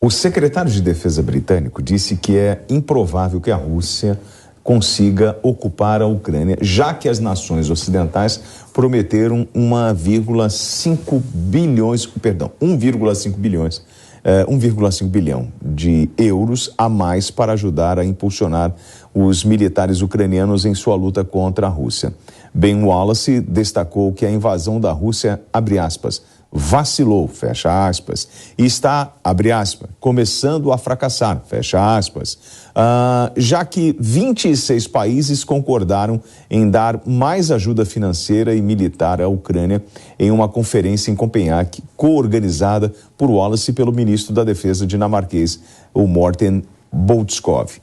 O secretário de Defesa britânico disse que é improvável que a Rússia consiga ocupar a Ucrânia, já que as nações ocidentais prometeram 1,5 bilhão de euros a mais para ajudar a impulsionar os militares ucranianos em sua luta contra a Rússia. Ben Wallace destacou que a invasão da Rússia, abre aspas, vacilou, fecha aspas, e está, abre aspas, começando a fracassar, fecha aspas, já que 26 países concordaram em dar mais ajuda financeira e militar à Ucrânia em uma conferência em Copenhague, co-organizada por Wallace e pelo ministro da Defesa dinamarquês, o Morten Bødskov.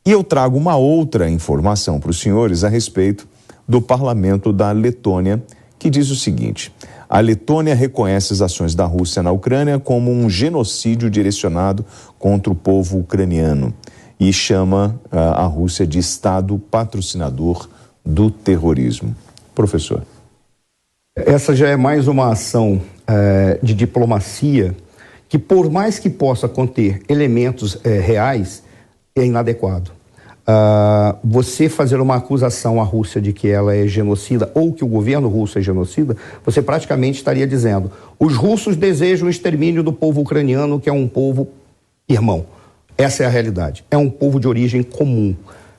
E eu trago uma outra informação para os senhores a respeito do parlamento da Letônia, que diz o seguinte: a Letônia reconhece as ações da Rússia na Ucrânia como um genocídio direcionado contra o povo ucraniano e chama a Rússia de Estado patrocinador do terrorismo. Professor. Essa já é mais uma ação de diplomacia que, por mais que possa conter elementos reais, é inadequado. Você fazer uma acusação à Rússia de que ela é genocida ou que o governo russo é genocida, você praticamente estaria dizendo: os russos desejam o extermínio do povo ucraniano, que é um povo irmão. Essa é a realidade. É um povo de origem comum.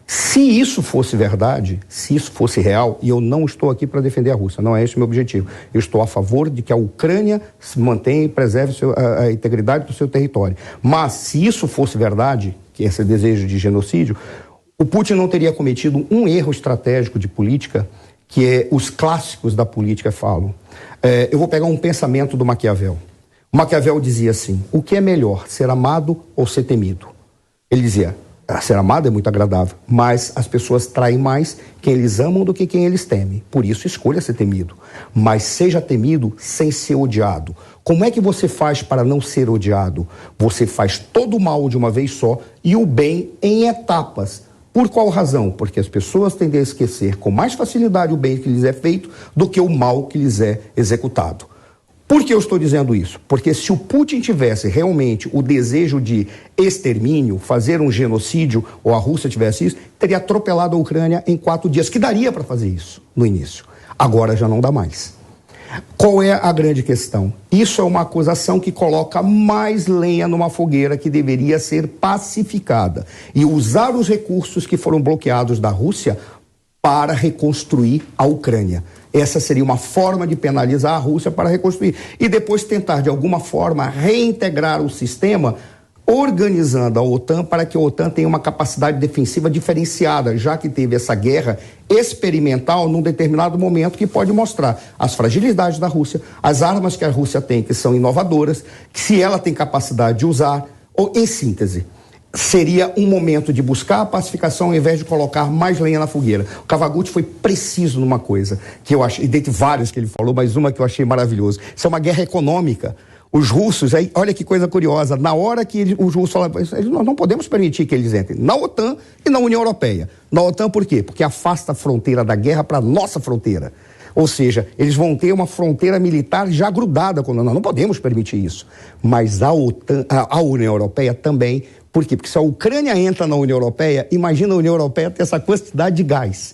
Se isso fosse verdade, se isso fosse real, e eu não estou aqui para defender a Rússia, não é esse o meu objetivo. Eu estou a favor de que a Ucrânia se mantenha e preserve a integridade do seu território. Mas se isso fosse verdade, que esse desejo de genocídio, o Putin não teria cometido um erro estratégico de política que os clássicos da política falam. Eu vou pegar um pensamento do Maquiavel. O Maquiavel dizia assim: o que é melhor, ser amado ou ser temido? Ele dizia: ser amado é muito agradável, mas as pessoas traem mais quem eles amam do que quem eles temem. Por isso, escolha ser temido. Mas seja temido sem ser odiado. Como é que você faz para não ser odiado? Você faz todo o mal de uma vez só e o bem em etapas. Por qual razão? Porque as pessoas tendem a esquecer com mais facilidade o bem que lhes é feito do que o mal que lhes é executado. Por que eu estou dizendo isso? Porque se o Putin tivesse realmente o desejo de extermínio, fazer um genocídio, ou a Rússia tivesse isso, teria atropelado a Ucrânia em 4 dias, que daria para fazer isso no início. Agora já não dá mais. Qual é a grande questão? Isso é uma acusação que coloca mais lenha numa fogueira que deveria ser pacificada e usar os recursos que foram bloqueados da Rússia para reconstruir a Ucrânia. Essa seria uma forma de penalizar a Rússia para reconstruir e depois tentar de alguma forma reintegrar o sistema, organizando a OTAN para que a OTAN tenha uma capacidade defensiva diferenciada, já que teve essa guerra experimental num determinado momento que pode mostrar as fragilidades da Rússia, as armas que a Rússia tem que são inovadoras, que se ela tem capacidade de usar, ou em síntese, seria um momento de buscar a pacificação ao invés de colocar mais lenha na fogueira. O Kawaguchi foi preciso numa coisa que eu achei, dentre várias que ele falou, mas uma que eu achei maravilhoso. Isso é uma guerra econômica. Os russos, aí, olha que coisa curiosa, na hora que os russos falaram, nós não podemos permitir que eles entrem na OTAN e na União Europeia. Na OTAN por quê? Porque afasta a fronteira da guerra para a nossa fronteira. Ou seja, eles vão ter uma fronteira militar já grudada com nós. Nós não podemos permitir isso. Mas a OTAN, a União Europeia também. Por quê? Porque se a Ucrânia entra na União Europeia, imagina a União Europeia ter essa quantidade de gás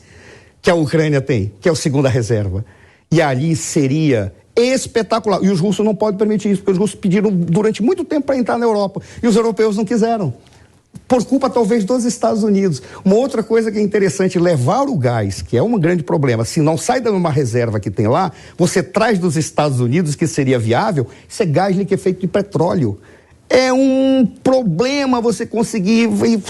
que a Ucrânia tem, que é a segunda reserva. E ali seria espetacular. E os russos não podem permitir isso, porque os russos pediram durante muito tempo para entrar na Europa. E os europeus não quiseram. Por culpa, talvez, dos Estados Unidos. Uma outra coisa que é interessante, levar o gás, que é um grande problema, se não sai de uma reserva que tem lá, você traz dos Estados Unidos, que seria viável, isso é gás liquefeito de petróleo. É um problema você conseguir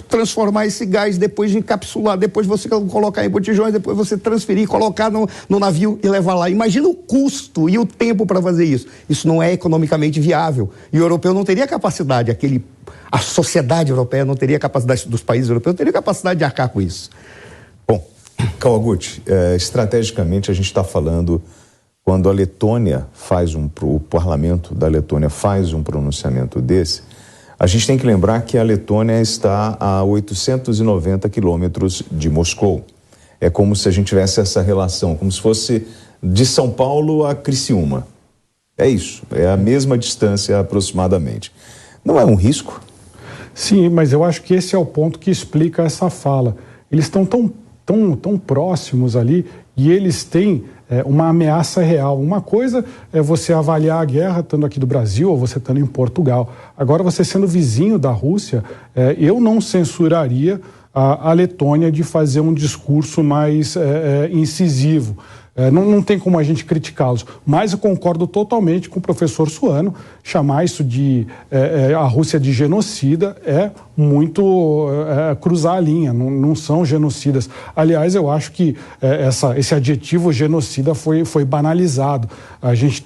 transformar esse gás, depois de encapsular, depois você colocar em botijões, depois você transferir, colocar no navio e levar lá. Imagina o custo e o tempo para fazer isso. Isso não é economicamente viável. E o europeu não teria capacidade, a sociedade europeia não teria capacidade, dos países europeus não teria capacidade de arcar com isso. Bom, Kawaguchi, estrategicamente a gente está falando, quando a Letônia o parlamento da Letônia faz um pronunciamento desse, a gente tem que lembrar que a Letônia está a 890 quilômetros de Moscou. É como se a gente tivesse essa relação, como se fosse de São Paulo a Criciúma. É isso, é a mesma distância aproximadamente. Não é um risco? Sim, mas eu acho que esse é o ponto que explica essa fala. Eles estão tão próximos ali e eles têm uma ameaça real. Uma coisa é você avaliar a guerra estando aqui do Brasil ou você estando em Portugal. Agora, você sendo vizinho da Rússia, eu não censuraria a Letônia de fazer um discurso mais incisivo. Não tem como a gente criticá-los, mas eu concordo totalmente com o professor Suano. Chamar isso de a Rússia de genocida é muito cruzar a linha, não são genocidas. Aliás, eu acho que esse adjetivo genocida foi banalizado. A gente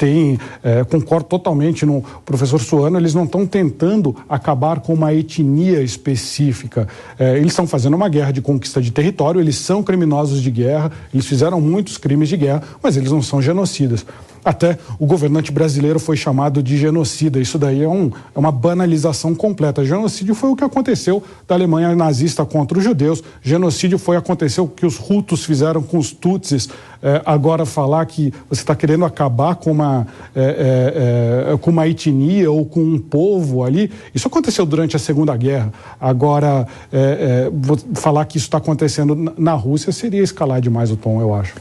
concordo totalmente no professor Suano, eles não estão tentando acabar com uma etnia específica. Eles estão fazendo uma guerra de conquista de território, eles são criminosos de guerra, eles fizeram muitos crimes de guerra, mas eles não são genocidas. Até o governante brasileiro foi chamado de genocida. Isso daí é uma banalização completa. Genocídio foi o que aconteceu da Alemanha nazista contra os judeus. Genocídio aconteceu o que os Hutus fizeram com os Tutsis. Agora falar que você está querendo acabar com uma etnia ou com um povo ali, isso aconteceu durante a Segunda Guerra. Agora, falar que isso está acontecendo na Rússia seria escalar demais o tom, eu acho.